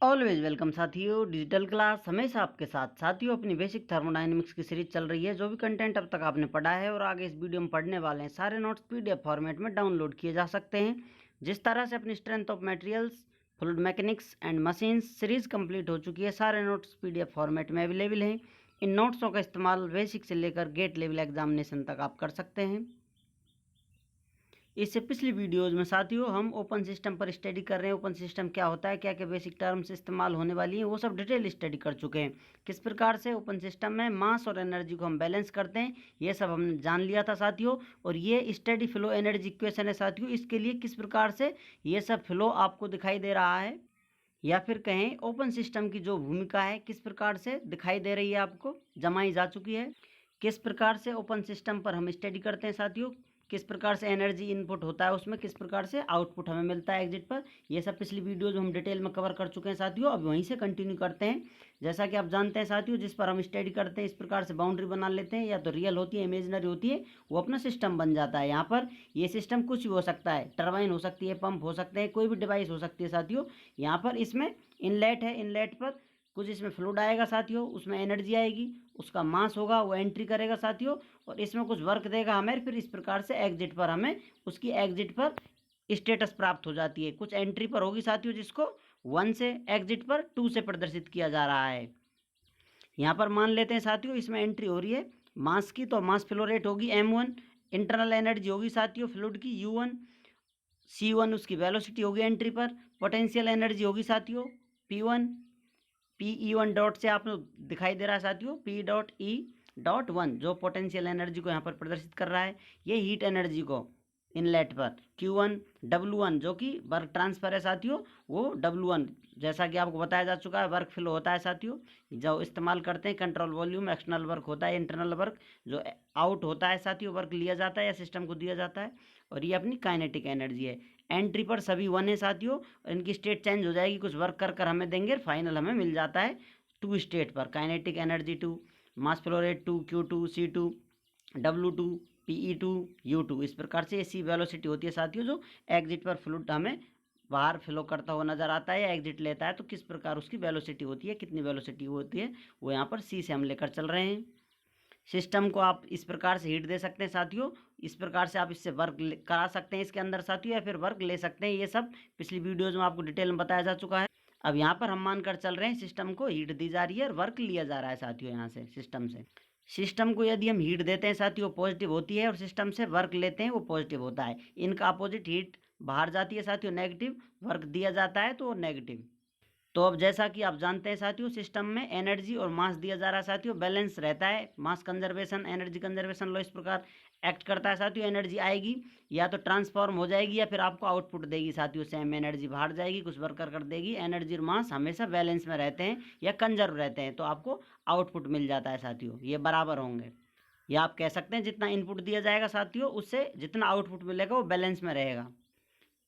Always welcome साथियों, digital class हमेशा आपके साथ। साथियों, अपनी बेसिक थर्मोडायनेमिक्स की सीरीज चल रही है। जो भी कंटेंट अब तक आपने पढ़ा है और आगे इस वीडियो में पढ़ने वाले हैं, सारे नोट्स पीडीएफ फॉर्मेट में डाउनलोड किए जा सकते हैं। जिस तरह से अपनी strength of materials, fluid mechanics and machines series complete हो चुकी है, सारे नोट्स पीडीएफ फॉर्मेट में अवेलेबल हैं। इन नोट्सों का इस्तेमाल बेसिक से लेकर गेट लेवल एग्जामिनेशन तक आप कर सकते हैं। इससे पिछली वीडियोज़ में साथियों हम ओपन सिस्टम पर स्टडी कर रहे हैं। ओपन सिस्टम क्या होता है, क्या क्या बेसिक टर्म्स इस्तेमाल होने वाली हैं, वो सब डिटेल स्टडी कर चुके हैं। किस प्रकार से ओपन सिस्टम में मास और एनर्जी को हम बैलेंस करते हैं, ये सब हमने जान लिया था साथियों। और ये स्टडी फ्लो एनर्जी इक्वेशन है साथियों। इसके लिए किस प्रकार से ये सब फ्लो आपको दिखाई दे रहा है, या फिर कहें ओपन सिस्टम की जो भूमिका है किस प्रकार से दिखाई दे रही है, आपको जमाई जा चुकी है। किस प्रकार से ओपन सिस्टम पर हम स्टडी करते हैं साथियों, किस प्रकार से एनर्जी इनपुट होता है उसमें, किस प्रकार से आउटपुट हमें मिलता है एग्जिट पर, ये सब पिछली वीडियोज हम डिटेल में कवर कर चुके हैं साथियों। अब वहीं से कंटिन्यू करते हैं। जैसा कि आप जानते हैं साथियों, जिस पर हम स्टडी करते हैं इस प्रकार से बाउंड्री बना लेते हैं, या तो रियल होती है, इमेजिनरी होती है, वो अपना सिस्टम बन जाता है। यहाँ पर ये सिस्टम कुछ भी हो सकता है, टरबाइन हो सकती है, पंप हो सकते हैं, कोई भी डिवाइस हो सकती है साथियों। यहाँ पर इसमें इनलेट है, इनलेट पर कुछ इसमें फ्लूइड आएगा साथियों, उसमें एनर्जी आएगी, उसका मास होगा, वो एंट्री करेगा साथियों, और इसमें कुछ वर्क देगा हमें। फिर इस प्रकार से एग्जिट पर हमें उसकी एग्जिट पर स्टेटस प्राप्त हो जाती है। कुछ एंट्री पर होगी साथियों, जिसको 1 से, एग्जिट पर 2 से प्रदर्शित किया जा रहा है। यहाँ पर मान लेते हैं साथियों इसमें एंट्री हो रही है मास की, तो मास फ्लो रेट होगी m1, इंटरनल एनर्जी होगी साथियों फ्लूइड की u1, c1 उसकी वेलोसिटी होगी एंट्री पर, पोटेंशियल एनर्जी होगी साथियों p1, PE1 डॉट से आप लोग दिखाई दे रहा है साथियों, P.E.1 जो पोटेंशियल एनर्जी को यहाँ पर प्रदर्शित कर रहा है। ये हीट एनर्जी को इनलेट पर Q1, W1 जो कि वर्क ट्रांसफर है साथियों, वो W1 जैसा कि आपको बताया जा चुका है वर्क फ्लो होता है साथियों। जो इस्तेमाल करते हैं कंट्रोल वॉल्यूम, एक्सटर्नल वर्क होता है, इंटरनल वर्क जो आउट होता है साथियों, वर्क लिया जाता है या सिस्टम को दिया जाता है। और ये अपनी काइनेटिक एनर्जी है। एंट्री पर सभी 1 है साथियों, और इनकी स्टेट चेंज हो जाएगी, कुछ वर्क कर हमें देंगे, फाइनल हमें मिल जाता है 2 स्टेट पर, kinetic energy 2, mass flow rate 2, Q2, C2, W2, PE2, U2। इस प्रकार से ऐसी वेलोसिटी होती है साथियों, जो एग्जिट पर फ्लूइड हमें बाहर फ्लो करता हुआ नजर आता है या एग्जिट लेता है, तो किस प्रकार उसकी वेलोसिटी होती है, कितनी वेलोसिटी होती है, वो यहाँ पर C से हम लेकर चल रहे हैं। सिस्टम को आप इस प्रकार से हीट दे सकते हैं साथियों, इस प्रकार से आप इससे वर्क करा सकते हैं इसके अंदर साथियों, या फिर वर्क ले सकते हैं। ये सब पिछली वीडियोज में आपको डिटेल में बताया जा चुका है। अब यहाँ पर हम मानकर चल रहे हैं सिस्टम को हीट दी जा रही है और वर्क लिया जा रहा है साथियों। यहाँ से सिस्टम को यदि हम हीट देते हैं साथियों, पॉजिटिव होती है, और सिस्टम से वर्क लेते हैं, वो पॉजिटिव होता है। इनका अपोजिट हीट बाहर जाती है साथियों, नेगेटिव, वर्क दिया जाता है तो वो नेगेटिव। तो अब जैसा कि आप जानते हैं साथियों, सिस्टम में एनर्जी और मास दिया जा रहा है साथियों, बैलेंस रहता है, mass conservation, energy conservation law इस प्रकार एक्ट करता है साथियों। एनर्जी आएगी या तो ट्रांसफॉर्म हो जाएगी, या फिर आपको आउटपुट देगी साथियों, सेम एनर्जी बाहर जाएगी, कुछ वर्क कर देगी। एनर्जी और मास हमेशा बैलेंस में रहते हैं या कंजर्व रहते हैं, तो आपको आउटपुट मिल जाता है साथियों, ये बराबर होंगे। या आप कह सकते हैं जितना इनपुट दिया जाएगा साथियों, उससे जितना आउटपुट मिलेगा वो बैलेंस में रहेगा।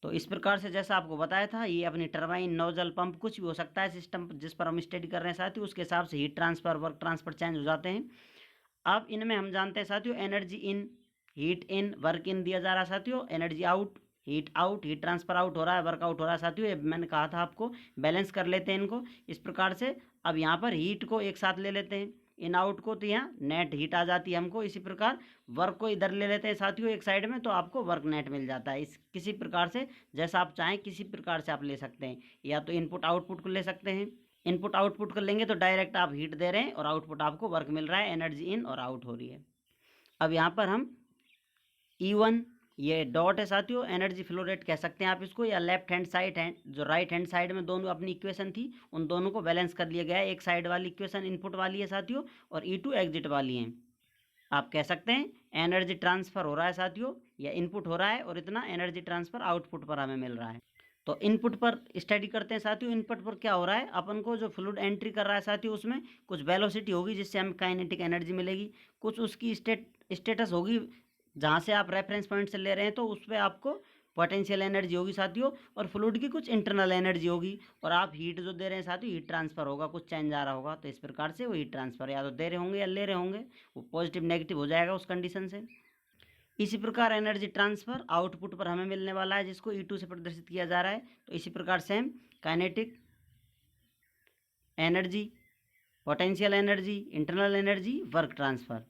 तो इस प्रकार से जैसा आपको बताया था, ये अपनी टरबाइन, नोजल, पंप कुछ भी हो सकता है, सिस्टम जिस पर हम स्टडी कर रहे हैं साथियों, उसके हिसाब से heat transfer, work transfer change हो जाते हैं। अब इनमें हम जानते हैं साथियों, energy in, heat in, work in दिया जा रहा है साथियों, energy out, heat transfer out हो रहा है, वर्क आउट हो रहा है साथियों। ये मैंने कहा था आपको, बैलेंस कर लेते हैं इनको इस प्रकार से। अब यहाँ पर हीट को एक साथ ले लेते हैं, इन आउट को, तो यहाँ नेट हीट आ जाती है हमको। इसी प्रकार वर्क को इधर ले लेते हैं साथियों एक साइड में, तो आपको वर्क नेट मिल जाता है। इस किसी प्रकार से जैसा आप चाहें किसी प्रकार से आप ले सकते हैं, या तो इनपुट आउटपुट को ले सकते हैं। इनपुट आउटपुट को लेंगे तो डायरेक्ट आप हीट दे रहे हैं और आउटपुट आपको वर्क मिल रहा है, एनर्जी इन और आउट हो रही है। अब यहाँ पर हम E1, ये डॉट है साथियों, एनर्जी फ्लो रेट कह सकते हैं आप इसको, या लेफ्ट हैंड साइड है जो राइट हैंड साइड में दोनों अपनी इक्वेशन थी, उन दोनों को बैलेंस कर लिया गया है। एक साइड वाली इक्वेशन इनपुट वाली है साथियों, और E2 एग्जिट वाली है। आप कह सकते हैं एनर्जी ट्रांसफर हो रहा है साथियों, या इनपुट हो रहा है, और इतना एनर्जी ट्रांसफर आउटपुट पर हमें मिल रहा है। तो इनपुट पर स्टडी करते हैं साथियों। इनपुट पर क्या हो रहा है, अपन को जो फ्लूइड एंट्री कर रहा है साथियों, उसमें कुछ वेलोसिटी होगी जिससे हमें काइनेटिक एनर्जी मिलेगी, कुछ उसकी स्टेटस होगी जहाँ से आप रेफरेंस पॉइंट से ले रहे हैं, तो उस पर आपको पोटेंशियल एनर्जी होगी साथियों, और फ्लूइड की कुछ इंटरनल एनर्जी होगी, और आप हीट जो दे रहे हैं साथियों, हीट ट्रांसफर होगा, कुछ चेंज आ रहा होगा। तो इस प्रकार से वो हीट ट्रांसफर या तो दे रहे होंगे या ले रहे होंगे, वो पॉजिटिव नेगेटिव हो जाएगा उस कंडीशन से। इसी प्रकार एनर्जी ट्रांसफर आउटपुट पर हमें मिलने वाला है, जिसको E2 से प्रदर्शित किया जा रहा है। तो इसी प्रकार से हम kinetic energy, potential energy, internal energy, work transfer,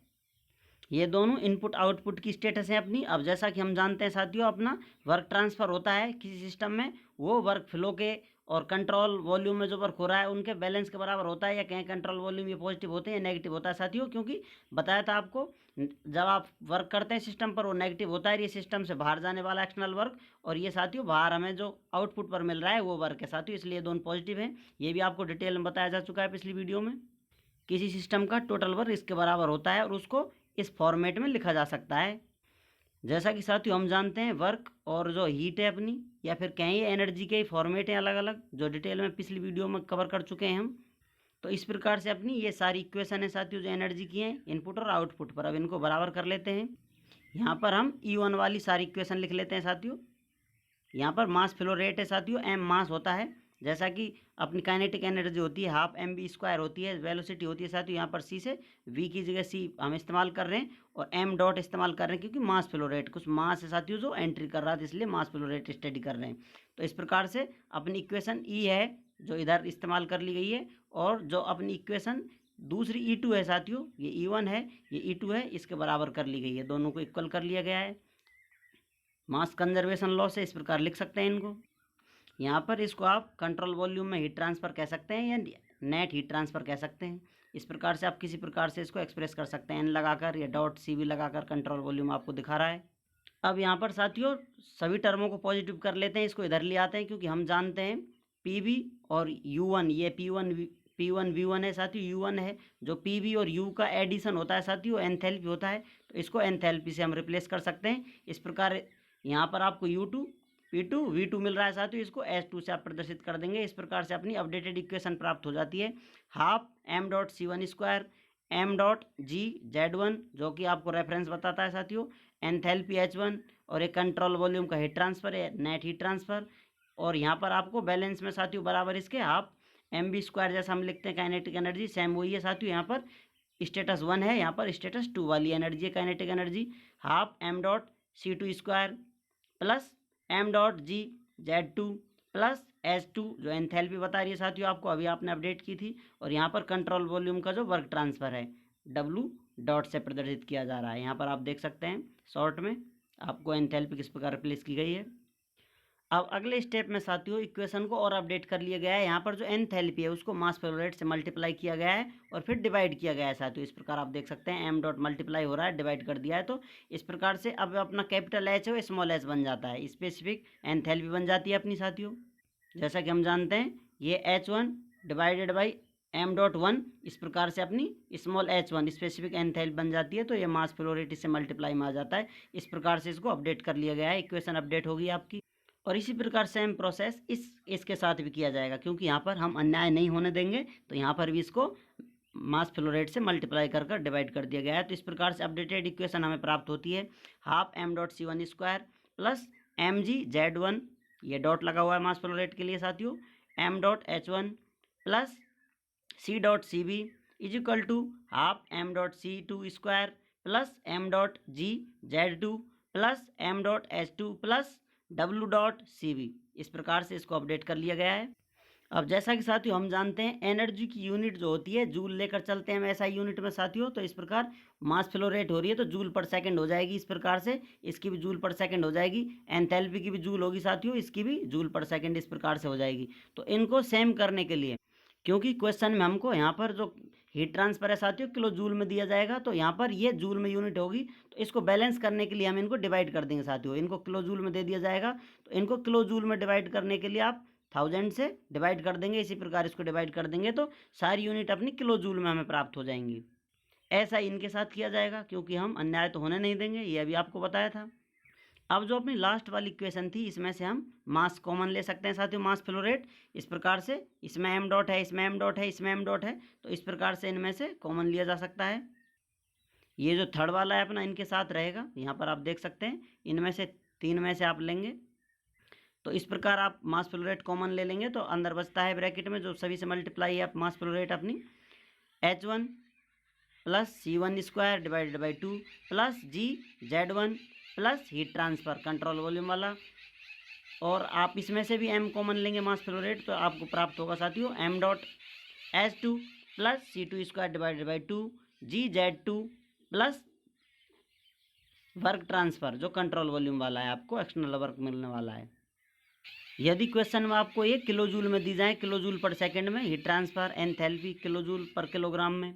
ये दोनों इनपुट आउटपुट की स्टेटस है अपनी। अब जैसा कि हम जानते हैं साथियों, अपना वर्क ट्रांसफ़र होता है किसी सिस्टम में, वो वर्क फ्लो के और कंट्रोल वॉल्यूम में जो वर्क हो रहा है उनके बैलेंस के बराबर होता है, या कहें कंट्रोल वॉल्यूम ये पॉजिटिव होते हैं या नेगेटिव होता है साथियों। क्योंकि बताया था आपको, जब आप वर्क करते हैं सिस्टम पर वो नेगेटिव होता है, ये सिस्टम से बाहर जाने वाला एक्सटर्नल वर्क, और ये साथियों बाहर हमें जो आउटपुट पर मिल रहा है वो वर्क है साथियों, इसलिए दोनों पॉजिटिव हैं। ये भी आपको डिटेल में बताया जा चुका है पिछली वीडियो में। किसी सिस्टम का टोटल वर्क इसके बराबर होता है और उसको इस फॉर्मेट में लिखा जा सकता है। जैसा कि साथियों हम जानते हैं, वर्क और जो हीट है अपनी, या फिर कहें एनर्जी के फॉर्मेट हैं अलग अलग, जो डिटेल में पिछली वीडियो में कवर कर चुके हैं हम। तो इस प्रकार से अपनी ये सारी इक्वेशन है साथियों जो एनर्जी की हैं इनपुट और आउटपुट पर। अब इनको बराबर कर लेते हैं। यहाँ पर हम E1 वाली सारी इक्वेशन लिख लेते हैं साथियों। यहाँ पर मास फ्लो रेट है साथियों, m मास होता है, जैसा कि अपनी काइनेटिक एनर्जी होती है हाफ mv² होती है, वेलोसिटी होती है साथियों यहाँ पर c से, v की जगह c हम इस्तेमाल कर रहे हैं और m डॉट इस्तेमाल कर रहे हैं, क्योंकि मास फ्लो रेट कुछ मास है साथियों जो एंट्री कर रहा था, इसलिए मास फ्लो रेट स्टडी कर रहे हैं। तो इस प्रकार से अपनी इक्वेशन E है जो इधर इस्तेमाल कर ली गई है, और जो अपनी इक्वेशन दूसरी E2 है साथियों, ये E1 है ये E2 है, इसके बराबर कर ली गई है, दोनों को इक्वल कर लिया गया है। मास कंजर्वेशन लॉ से इस प्रकार लिख सकते हैं इनको। यहाँ पर इसको आप कंट्रोल वॉल्यूम में हीट ट्रांसफ़र कह सकते हैं या नेट हीट ट्रांसफ़र कह सकते हैं। इस प्रकार से आप किसी प्रकार से इसको एक्सप्रेस कर सकते हैं, n लगाकर या डॉट CV लगाकर कंट्रोल वॉल्यूम आपको दिखा रहा है। अब यहाँ पर साथियों सभी टर्मों को पॉजिटिव कर लेते हैं, इसको इधर ले आते हैं, क्योंकि हम जानते हैं PV और U1, ये P1 V1 है साथियों, U1 है, जो PV और U का एडिशन होता है साथियों, एंथैल्पी होता है, तो इसको एंथैल्पी से हम रिप्लेस कर सकते हैं। इस प्रकार यहाँ पर आपको U2 P2 V2 मिल रहा है साथियों, इसको S2 से आप प्रदर्शित कर देंगे। इस प्रकार से अपनी अपडेटेड इक्वेशन प्राप्त हो जाती है, half m dot C1² m dot G Z1, जो कि आपको रेफरेंस बताता है साथियों, एंथैल्पी H1, और एक कंट्रोल वॉल्यूम का हीट ट्रांसफ़र है नेट हीट ट्रांसफ़र, और यहाँ पर आपको बैलेंस में साथियों बराबर इसके हाफ mv² जैसा हम लिखते हैं काइनेटिक एनर्जी, सेम वही है साथियों। यहाँ पर स्टेटस 1 है, यहाँ पर स्टेटस 2 वाली एनर्जी है kinetic energy, half m dot C2² plus m dot G Z2 plus S2, जो एंथैल्पी बता रही है साथियों आपको, अभी आपने अपडेट की थी, और यहाँ पर कंट्रोल वॉल्यूम का जो वर्क ट्रांसफ़र है W डॉट से प्रदर्शित किया जा रहा है। यहाँ पर आप देख सकते हैं शॉर्ट में आपको एंथैल्पी किस प्रकार रिप्लेस की गई है। अब अगले स्टेप में साथियों इक्वेशन को और अपडेट कर लिया गया है। यहाँ पर जो एंथैल्पी है उसको मास फ्लो रेट से मल्टीप्लाई किया गया है और फिर डिवाइड किया गया है साथियों। इस प्रकार आप देख सकते हैं m डॉट मल्टीप्लाई हो रहा है, डिवाइड कर दिया है, तो इस प्रकार से अब अपना कैपिटल H है स्मॉल h बन जाता है, स्पेसिफिक एंथैल्पी बन जाती है अपनी साथियों। जैसा कि हम जानते हैं ये H1 divided by m dot 1, इस प्रकार से अपनी स्मॉल h1 स्पेसिफिक एंथैल्पी बन जाती है, तो ये मास फ्लो रेट इससे मल्टीप्लाई में आ जाता है। इस प्रकार से इसको अपडेट कर लिया गया है, इक्वेशन अपडेट होगी आपकी। और इसी प्रकार सेम प्रोसेस इसके साथ भी किया जाएगा, क्योंकि यहाँ पर हम अन्याय नहीं होने देंगे, तो यहाँ पर भी इसको मास फ्लो रेट से मल्टीप्लाई कर डिवाइड कर दिया गया है। तो इस प्रकार से अपडेटेड इक्वेशन हमें प्राप्त होती है, half m dot C1² plus mg Z1, ये डॉट लगा हुआ है मास फ्लो रेट के लिए साथियों, m dot H1 plus C dot CV is equal to half m dot C2² plus m dot G Z2 plus m dot H2 plus W dot CV। इस प्रकार से इसको अपडेट कर लिया गया है। अब जैसा कि साथियों हम जानते हैं एनर्जी की यूनिट जो होती है जूल लेकर चलते हैं हम SI यूनिट में साथियों, तो इस प्रकार मास फ्लो रेट हो रही है तो जूल पर सेकंड हो जाएगी, इस प्रकार से इसकी भी जूल पर सेकंड हो जाएगी, एंथैल्पी की भी जूल होगी साथियों, इसकी भी जूल पर सेकंड इस प्रकार से हो जाएगी। तो इनको सेम करने के लिए, क्योंकि क्वेश्चन में हमको यहाँ पर जो हीट ट्रांसफर है साथियों किलो जूल में दिया जाएगा, तो यहाँ पर ये जूल में यूनिट होगी, तो इसको बैलेंस करने के लिए हम इनको डिवाइड कर देंगे साथियों। इनको किलो जूल में दे दिया जाएगा, तो इनको किलो जूल में डिवाइड करने के लिए आप 1000 से डिवाइड कर देंगे, इसी प्रकार इसको डिवाइड कर देंगे तो सारी यूनिट अपनी किलो जूल में हमें प्राप्त हो जाएंगी। ऐसा इनके साथ किया जाएगा, क्योंकि हम अन्याय तो होने नहीं देंगे, ये अभी आपको बताया था। अब जो अपनी लास्ट वाली इक्वेशन थी इसमें से हम मास कॉमन ले सकते हैं साथियों, मास फ्लो रेट, इस प्रकार से इसमें m डॉट है, इसमें m डॉट है, इसमें m डॉट है, तो इस प्रकार से इनमें से कॉमन लिया जा सकता है। ये जो थर्ड वाला है अपना इनके साथ रहेगा, यहाँ पर आप देख सकते हैं इनमें से 3 में से आप लेंगे, तो इस प्रकार आप मास फ्लो रेट कॉमन ले लेंगे, तो अंदर बचता है ब्रैकेट में जो सभी से मल्टीप्लाई है मास फ्लो रेट अपनी H1 plus C1² divided by 2 plus G Z1 plus heat transfer control volume वाला, और आप इसमें से भी m कॉमन लेंगे मास फ्लो रेट, तो आपको प्राप्त होगा साथियों m dot H2 plus C2 square divided by 2 GZ2 plus work transfer जो कंट्रोल वॉल्यूम वाला है, आपको एक्सटर्नल वर्क मिलने वाला है। यदि क्वेश्चन में आपको ये किलो जूल में दी जाए, किलो जूल पर सेकेंड में, heat transfer enthalpy kilo joule पर किलोग्राम में,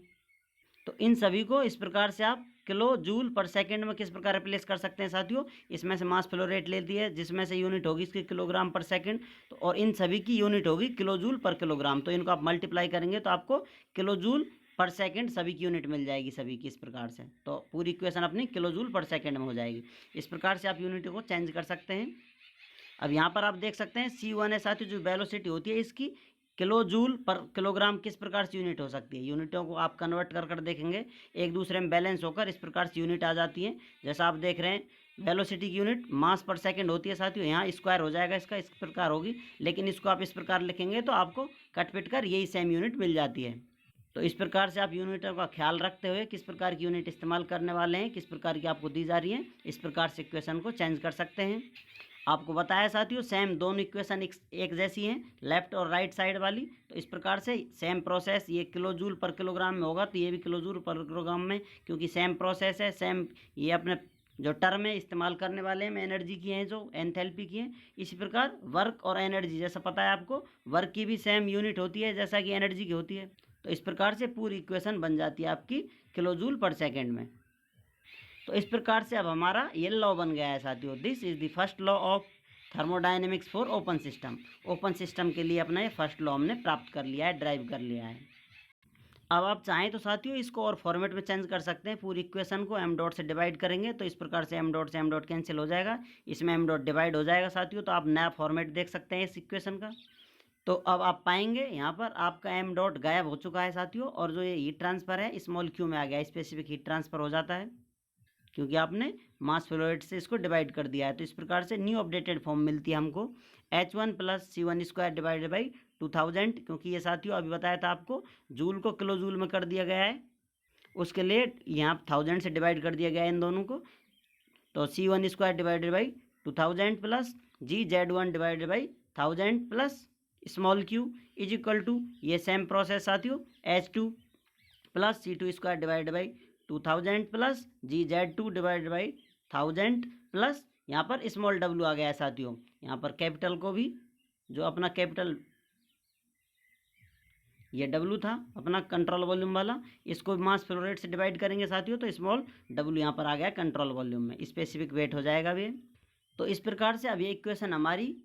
तो इन सभी को इस प्रकार से आप किलो जूल पर सेकेंड में किस प्रकार रिप्लेस कर सकते हैं साथियों। इसमें से मास फ्लो रेट लेती है जिसमें से यूनिट होगी इसकी किलोग्राम पर सेकेंड, तो और इन सभी की यूनिट होगी किलो जूल पर किलोग्राम। तो इनको आप मल्टीप्लाई करेंगे तो आपको किलो जूल पर सेकेंड सभी की यूनिट मिल जाएगी सभी की इस प्रकार से। तो पूरी इक्वेशन अपनी किलो जूल पर सेकेंड में हो जाएगी। इस प्रकार से आप यूनिट को चेंज कर सकते हैं। अब यहाँ पर आप देख सकते हैं C1 है साथियों, जो वेलोसिटी होती है इसकी किलो जूल पर किलोग्राम किस प्रकार से यूनिट हो सकती है। यूनिटों को आप कन्वर्ट कर देखेंगे, एक दूसरे में बैलेंस होकर इस प्रकार से यूनिट आ जाती है। जैसा आप देख रहे हैं वेलोसिटी की यूनिट मास पर सेकंड होती है साथियों, यहाँ स्क्वायर हो जाएगा इसका, इस प्रकार होगी, लेकिन इसको आप इस प्रकार लिखेंगे तो आपको कट पिट कर यही सेम यूनिट मिल जाती है। तो इस प्रकार से आप यूनिटों का ख्याल रखते हुए किस प्रकार की यूनिट इस्तेमाल करने वाले हैं, किस प्रकार की आपको दी जा रही है, इस प्रकार से इक्वेशन को चेंज कर सकते हैं। आपको बताया साथियों सेम दोनों इक्वेशन एक जैसी हैं, लेफ्ट और राइट साइड वाली। तो इस प्रकार से सेम प्रोसेस, ये किलो जूल पर किलोग्राम में होगा तो ये भी किलो जूल पर किलोग्राम में, क्योंकि सेम प्रोसेस है, सेम ये अपने जो टर्म है इस्तेमाल करने वाले हैं एनर्जी की हैं, जो एंथैल्पी की हैं। इसी प्रकार वर्क और एनर्जी, जैसा पता है आपको वर्क की भी सेम यूनिट होती है जैसा कि एनर्जी की होती है। तो इस प्रकार से पूरी इक्वेशन बन जाती है आपकी किलो जूल पर सेकेंड में। तो इस प्रकार से अब हमारा ये लॉ बन गया है साथियों। This is the first law of thermodynamics for open system. Open system के लिए अपना ये फर्स्ट लॉ हमने प्राप्त कर लिया है, ड्राइव कर लिया है। अब आप चाहें तो साथियों इसको और फॉर्मेट में चेंज कर सकते हैं। पूरी इक्वेशन को m डॉट से डिवाइड करेंगे तो इस प्रकार से m डॉट कैंसिल हो जाएगा, इसमें m डॉट डिवाइड हो जाएगा साथियों। तो आप नया फॉर्मेट देख सकते हैं इस इक्वेशन का। तो अब आप पाएंगे यहाँ पर आपका m डॉट गायब हो चुका है साथियों, और जो ये हीट ट्रांसफ़र है स्मॉल q में आ गया, स्पेसिफिक हीट ट्रांसफ़र हो जाता है क्योंकि आपने मास फ्लो रेट से इसको डिवाइड कर दिया है। तो इस प्रकार से न्यू अपडेटेड फॉर्म मिलती है हमको H1 plus C1 square divided by 2000, क्योंकि ये साथियों अभी बताया था आपको जूल को किलो जूल में कर दिया गया है, उसके लिए यहाँ 1000 से डिवाइड कर दिया गया है इन दोनों को। तो C1 square divided by 2000 plus GZ1 divided by 1000 plus small q is equal to ये सेम प्रोसेस साथियों H2 plus C2 square divided by 2000 plus GZ2 divided by 1000 plus यहाँ पर स्मॉल w आ गया है साथियों। यहाँ पर कैपिटल को भी जो अपना कैपिटल ये w था अपना कंट्रोल वॉल्यूम वाला, इसको मास फ्लो रेट से डिवाइड करेंगे साथियों तो स्मॉल w यहाँ पर आ गया कंट्रोल वॉल्यूम में, स्पेसिफिक वेट हो जाएगा भी। तो इस प्रकार से अब ये इक्वेशन हमारी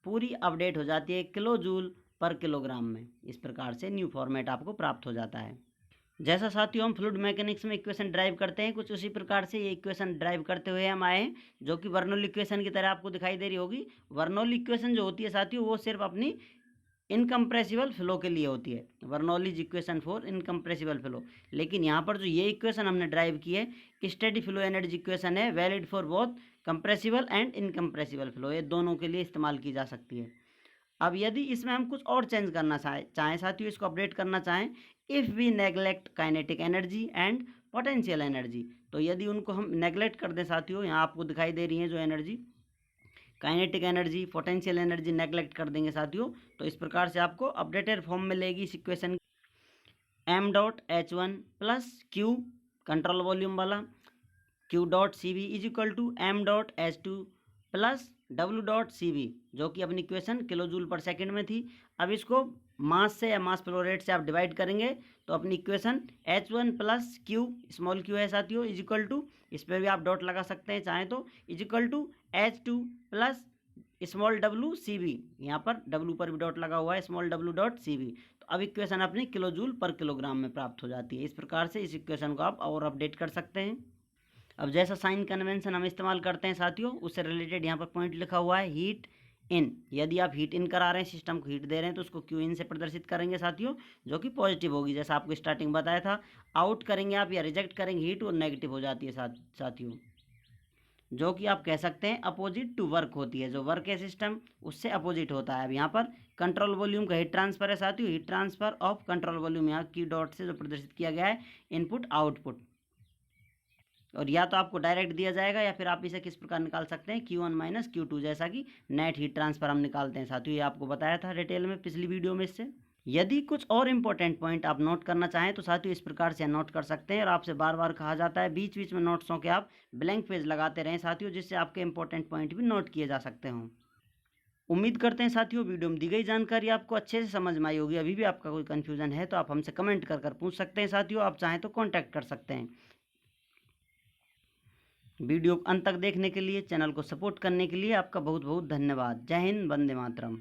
पूरी अपडेट हो जाती है किलो जूल पर किलोग्राम में। इस प्रकार से न्यू फॉर्मेट आपको प्राप्त हो जाता है। जैसा साथियों हम फ्लूइड मैकेनिक्स में इक्वेशन ड्राइव करते हैं, कुछ उसी प्रकार से ये इक्वेशन ड्राइव करते हुए हम आए हैं, जो कि बर्नौली इक्वेशन की तरह आपको दिखाई दे रही होगी। बर्नौली इक्वेशन जो होती है साथियों वो सिर्फ अपनी इनकम्प्रेसिबल फ्लो के लिए होती है, Bernoulli's equation for incompressible flow. लेकिन यहाँ पर जो ये इक्वेशन हमने ड्राइव की है स्टेडी फ्लो एनर्जी इक्वेशन है, valid for both compressible and incompressible flow, ये दोनों के लिए इस्तेमाल की जा सकती है। अब यदि इसमें हम कुछ और चेंज करना चाहें साथियों, इसको अपडेट करना चाहें, if we neglect kinetic energy and potential energy, तो यदि उनको हम नेग्लेक्ट कर दें साथियों, यहाँ आपको दिखाई दे रही है जो energy kinetic energy potential energy neglect कर देंगे साथियों, तो इस प्रकार से आपको अपडेटेड फॉर्म में लेगी इस equation m dot H1 plus Q control volume वाला Q dot CV is equal to m dot H2 plus W dot CV, जो कि अपनी equation kilo joule per second में थी। अब इसको मास से या मास फ्लो रेट से आप डिवाइड करेंगे तो अपनी equation H1 plus Q small q है साथियों इज इक्वल टू, इस पर भी आप डॉट लगा सकते हैं चाहें तो, is equal to H2 plus small w CV, यहाँ पर w पर भी डॉट लगा हुआ है, स्मॉल w डॉट CV। तो अब इक्वेशन अपनी किलो जूल पर किलोग्राम में प्राप्त हो जाती है। इस प्रकार से इस इक्वेशन को आप और अपडेट कर सकते हैं। अब जैसा साइन कन्वेंशन हम इस्तेमाल करते हैं साथियों, उससे रिलेटेड यहाँ पर पॉइंट लिखा हुआ है हीट इन। यदि आप हीट इन करा रहे हैं, सिस्टम को हीट दे रहे हैं, तो उसको क्यू इन से प्रदर्शित करेंगे साथियों, जो कि पॉजिटिव होगी, जैसा आपको स्टार्टिंग बताया था। आउट करेंगे आप या रिजेक्ट करेंगे हीट, और नेगेटिव हो जाती है साथियों, जो कि आप कह सकते हैं अपोजिट टू वर्क होती है। जो वर्क है सिस्टम उससे अपोजिट होता है। अब यहाँ पर कंट्रोल वॉल्यूम का हीट ट्रांसफर है साथियों, heat transfer of control volume यहाँ की डॉट से जो प्रदर्शित किया गया है इनपुट आउटपुट, और या तो आपको डायरेक्ट दिया जाएगा या फिर आप इसे किस प्रकार निकाल सकते हैं Q1 माइनस Q2, जैसा कि नेट हीट ट्रांसफर हम निकालते हैं साथियों, ये आपको बताया था डिटेल में पिछली वीडियो में इससे। यदि कुछ और इम्पोर्टेंट पॉइंट आप नोट करना चाहें तो साथियों इस प्रकार से नोट कर सकते हैं, और आपसे बार बार कहा जाता है बीच बीच में नोट्सों के आप ब्लैंक पेज लगाते रहें साथियों, जिससे आपके इम्पोर्टेंट पॉइंट भी नोट किए जा सकते हों। उम्मीद करते हैं साथियों वीडियो में दी गई जानकारी आपको अच्छे से समझ में आई होगी। अभी भी आपका कोई कन्फ्यूजन है तो आप हमसे कमेंट कर पूछ सकते हैं साथियों, आप चाहें तो कॉन्टैक्ट कर सकते हैं। वीडियो अंत तक देखने के लिए, चैनल को सपोर्ट करने के लिए आपका बहुत बहुत धन्यवाद। जय हिंद, वंदे मातरम।